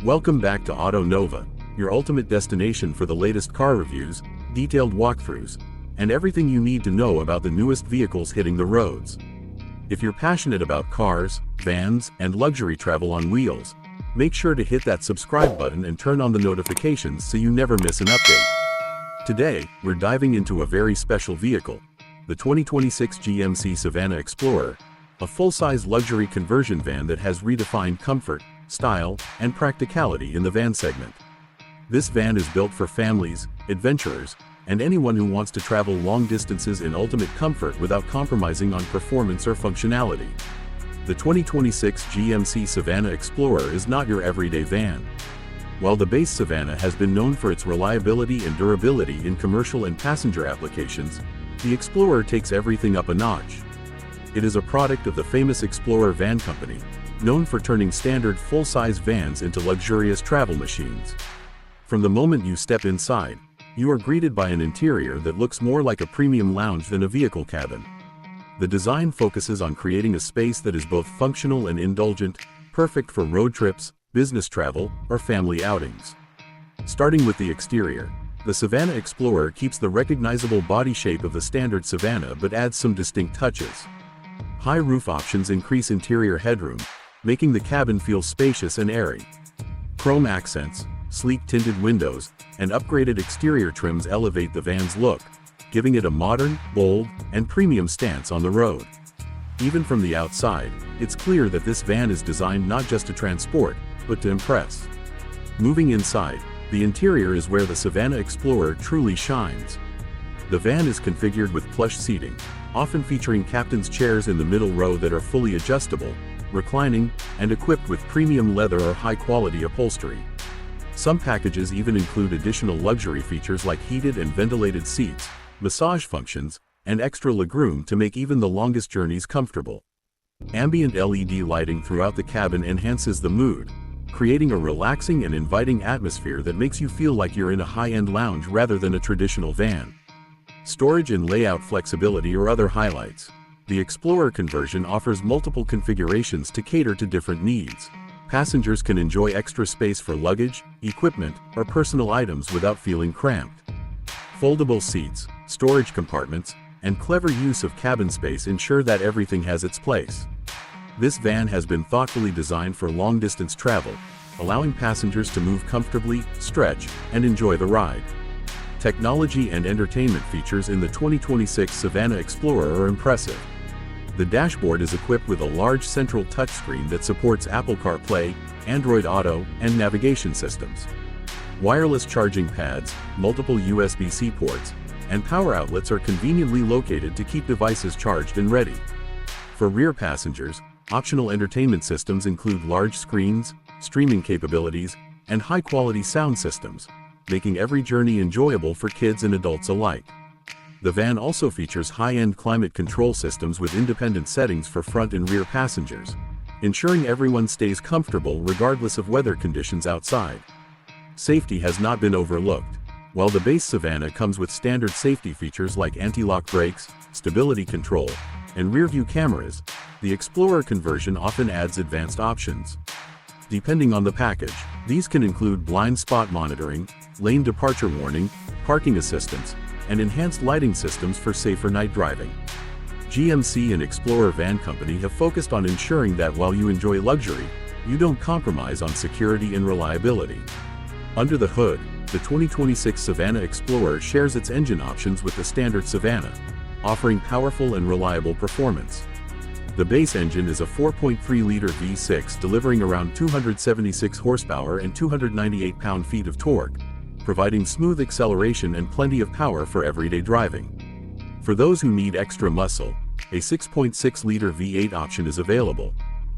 Welcome back to Auto Nova, your ultimate destination for the latest car reviews, detailed walkthroughs, and everything you need to know about the newest vehicles hitting the roads. If you're passionate about cars, vans, and luxury travel on wheels, make sure to hit that subscribe button and turn on the notifications so you never miss an update. Today, we're diving into a very special vehicle, the 2026 GMC Savana Explorer, a full-size luxury conversion van that has redefined comfort, style, and practicality in the van segment. This van is built for families, adventurers, and anyone who wants to travel long distances in ultimate comfort without compromising on performance or functionality. The 2026 GMC Savana Explorer is not your everyday van. While the base Savana has been known for its reliability and durability in commercial and passenger applications, the Explorer takes everything up a notch. It is a product of the famous Explorer Van Company, known for turning standard full-size vans into luxurious travel machines. From the moment you step inside, you are greeted by an interior that looks more like a premium lounge than a vehicle cabin. The design focuses on creating a space that is both functional and indulgent, perfect for road trips, business travel, or family outings. Starting with the exterior, the Savana Explorer keeps the recognizable body shape of the standard Savana but adds some distinct touches. High roof options increase interior headroom, making the cabin feel spacious and airy. Chrome accents, sleek tinted windows, and upgraded exterior trims elevate the van's look, giving it a modern, bold, and premium stance on the road. Even from the outside, it's clear that this van is designed not just to transport, but to impress. Moving inside, the interior is where the Savana Explorer truly shines. The van is configured with plush seating, often featuring captain's chairs in the middle row that are fully adjustable, reclining, and equipped with premium leather or high-quality upholstery. Some packages even include additional luxury features like heated and ventilated seats, massage functions, and extra legroom to make even the longest journeys comfortable. Ambient LED lighting throughout the cabin enhances the mood, creating a relaxing and inviting atmosphere that makes you feel like you're in a high-end lounge rather than a traditional van. Storage and layout flexibility are other highlights. The Explorer conversion offers multiple configurations to cater to different needs. Passengers can enjoy extra space for luggage, equipment, or personal items without feeling cramped. Foldable seats, storage compartments, and clever use of cabin space ensure that everything has its place. This van has been thoughtfully designed for long-distance travel, allowing passengers to move comfortably, stretch, and enjoy the ride. Technology and entertainment features in the 2026 Savana Explorer are impressive. The dashboard is equipped with a large central touchscreen that supports Apple CarPlay, Android Auto, and navigation systems. Wireless charging pads, multiple USB-C ports, and power outlets are conveniently located to keep devices charged and ready. For rear passengers, optional entertainment systems include large screens, streaming capabilities, and high-quality sound systems, making every journey enjoyable for kids and adults alike. The van also features high-end climate control systems with independent settings for front and rear passengers, ensuring everyone stays comfortable regardless of weather conditions outside. Safety has not been overlooked. While the base Savana comes with standard safety features like anti-lock brakes, stability control, and rear-view cameras, the Explorer conversion often adds advanced options. Depending on the package, these can include blind spot monitoring, lane departure warning, parking assistance, and enhanced lighting systems for safer night driving. GMC and Explorer Van Company have focused on ensuring that while you enjoy luxury, you don't compromise on security and reliability. Under the hood, the 2026 Savana Explorer shares its engine options with the standard Savana, offering powerful and reliable performance. The base engine is a 4.3-liter V6 delivering around 276 horsepower and 298 pound-feet of torque, providing smooth acceleration and plenty of power for everyday driving. For those who need extra muscle, a 6.6-liter V8 option is available,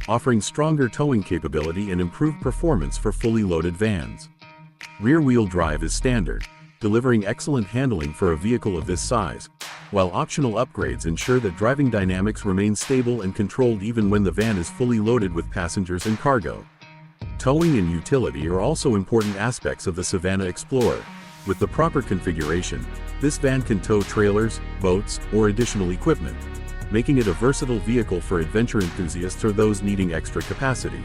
offering stronger towing capability and improved performance for fully loaded vans. Rear-wheel drive is standard, delivering excellent handling for a vehicle of this size, while optional upgrades ensure that driving dynamics remain stable and controlled even when the van is fully loaded with passengers and cargo. Towing and utility are also important aspects of the Savana Explorer. With the proper configuration, this van can tow trailers, boats, or additional equipment, making it a versatile vehicle for adventure enthusiasts or those needing extra capacity.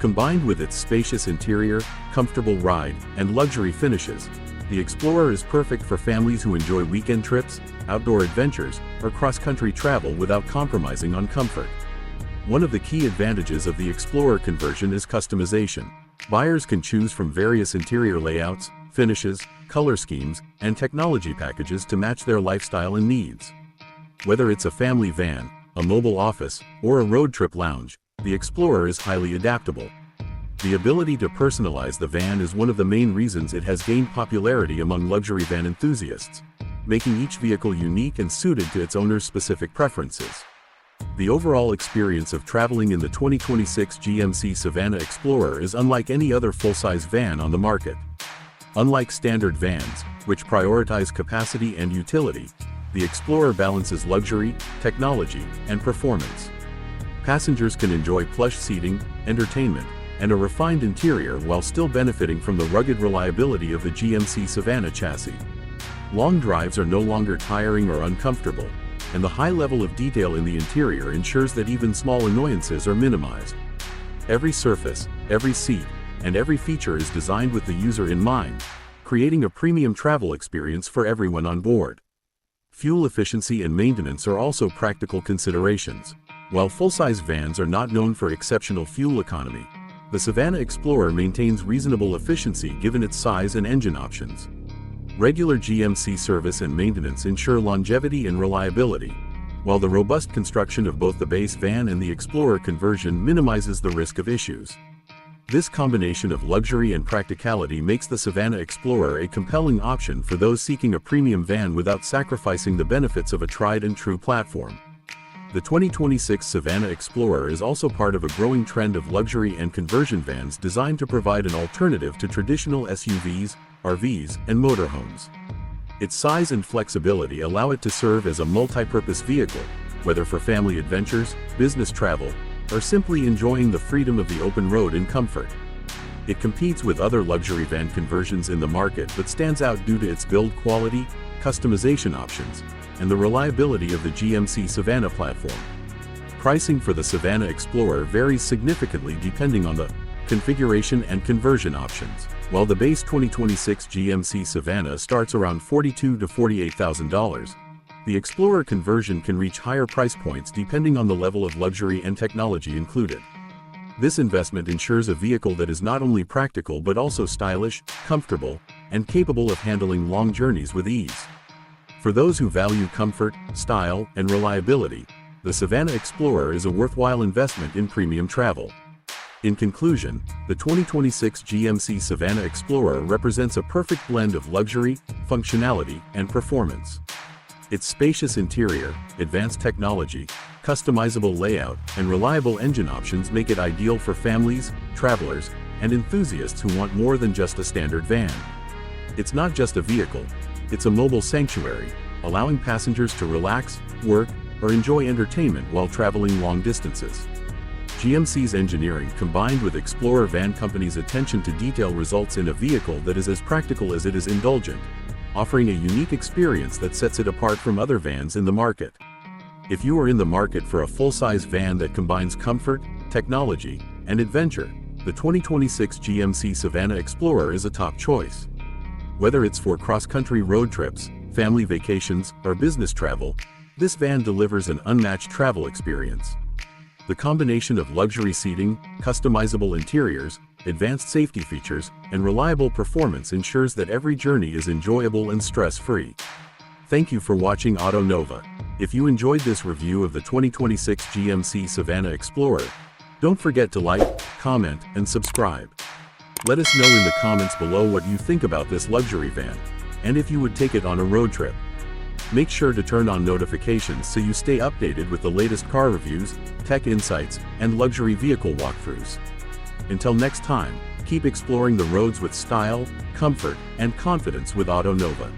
Combined with its spacious interior, comfortable ride, and luxury finishes, the Explorer is perfect for families who enjoy weekend trips, outdoor adventures, or cross-country travel without compromising on comfort. One of the key advantages of the Explorer conversion is customization. Buyers can choose from various interior layouts, finishes, color schemes, and technology packages to match their lifestyle and needs. Whether it's a family van, a mobile office, or a road trip lounge, the Explorer is highly adaptable. The ability to personalize the van is one of the main reasons it has gained popularity among luxury van enthusiasts, making each vehicle unique and suited to its owner's specific preferences. The overall experience of traveling in the 2026 GMC Savana Explorer is unlike any other full-size van on the market. Unlike standard vans, which prioritize capacity and utility, the Explorer balances luxury, technology, and performance. Passengers can enjoy plush seating, entertainment, and a refined interior while still benefiting from the rugged reliability of the GMC Savana chassis. Long drives are no longer tiring or uncomfortable, and the high level of detail in the interior ensures that even small annoyances are minimized. Every surface, every seat, and every feature is designed with the user in mind, creating a premium travel experience for everyone on board. Fuel efficiency and maintenance are also practical considerations. While full-size vans are not known for exceptional fuel economy, the Savana Explorer maintains reasonable efficiency given its size and engine options. Regular GMC service and maintenance ensure longevity and reliability, while the robust construction of both the base van and the Explorer conversion minimizes the risk of issues. This combination of luxury and practicality makes the Savana Explorer a compelling option for those seeking a premium van without sacrificing the benefits of a tried-and-true platform. The 2026 Savana Explorer is also part of a growing trend of luxury and conversion vans designed to provide an alternative to traditional SUVs, RVs, and motorhomes. Its size and flexibility allow it to serve as a multi-purpose vehicle, whether for family adventures, business travel, or simply enjoying the freedom of the open road in comfort. It competes with other luxury van conversions in the market but stands out due to its build quality, customization options, and the reliability of the GMC Savana platform. Pricing for the Savana Explorer varies significantly depending on the configuration and conversion options. While the base 2026 GMC Savana starts around $42,000 to $48,000, the Explorer conversion can reach higher price points depending on the level of luxury and technology included. This investment ensures a vehicle that is not only practical but also stylish, comfortable, and capable of handling long journeys with ease. For those who value comfort, style, and reliability, the Savana Explorer is a worthwhile investment in premium travel. In conclusion, the 2026 GMC Savana Explorer represents a perfect blend of luxury, functionality, and performance. Its spacious interior, advanced technology, customizable layout, and reliable engine options make it ideal for families, travelers, and enthusiasts who want more than just a standard van. It's not just a vehicle, it's a mobile sanctuary, allowing passengers to relax, work, or enjoy entertainment while traveling long distances. GMC's engineering combined with Explorer Van Company's attention to detail results in a vehicle that is as practical as it is indulgent, offering a unique experience that sets it apart from other vans in the market. If you are in the market for a full-size van that combines comfort, technology, and adventure, the 2026 GMC Savana Explorer is a top choice. Whether it's for cross-country road trips, family vacations, or business travel, this van delivers an unmatched travel experience. The combination of luxury seating, customizable interiors, advanced safety features, and reliable performance ensures that every journey is enjoyable and stress-free. Thank you for watching Auto Nova. If you enjoyed this review of the 2026 GMC Savana Explorer, don't forget to like, comment, and subscribe. Let us know in the comments below what you think about this luxury van, and if you would take it on a road trip. Make sure to turn on notifications so you stay updated with the latest car reviews, tech insights, and luxury vehicle walkthroughs. Until next time, keep exploring the roads with style, comfort, and confidence with Auto Nova.